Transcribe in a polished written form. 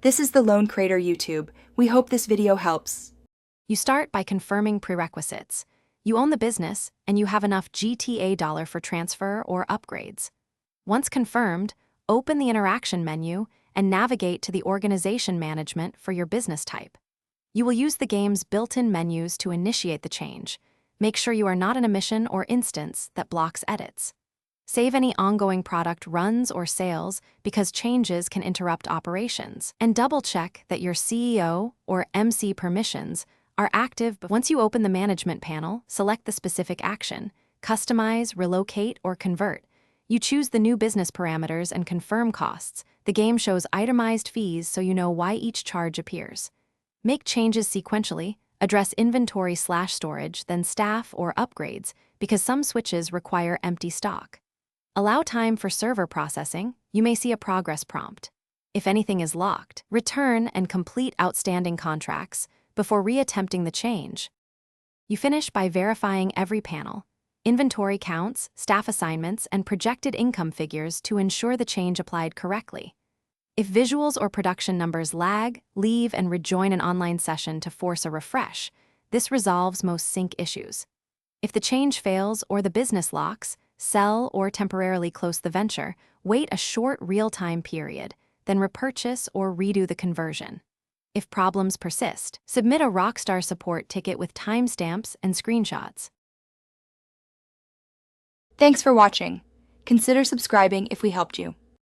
This is the Lone Crater YouTube. We hope this video helps. You start by confirming prerequisites. You own the business, and you have enough GTA dollar for transfer or upgrades. Once confirmed, open the interaction menu and navigate to the organization management for your business type. You will use the game's built-in menus to initiate the change. Make sure you are not in a mission or instance that blocks edits. Save any ongoing product runs or sales because changes can interrupt operations. And double-check that your CEO or MC permissions are active. Once you open the management panel, select the specific action, customize, relocate, or convert. You choose the new business parameters and confirm costs. The game shows itemized fees so you know why each charge appears. Make changes sequentially, address inventory/storage, then staff or upgrades, because some switches require empty stock. Allow time for server processing. You may see a progress prompt. If anything is locked, return and complete outstanding contracts before reattempting the change. You finish by verifying every panel, inventory counts, staff assignments, and projected income figures to ensure the change applied correctly. If visuals or production numbers lag, leave and rejoin an online session to force a refresh. This resolves most sync issues. If the change fails or the business locks, sell or temporarily close the venture, wait a short real-time period, then repurchase or redo the conversion. If problems persist, submit a Rockstar support ticket with timestamps and screenshots. Thanks for watching. Consider subscribing if we helped you.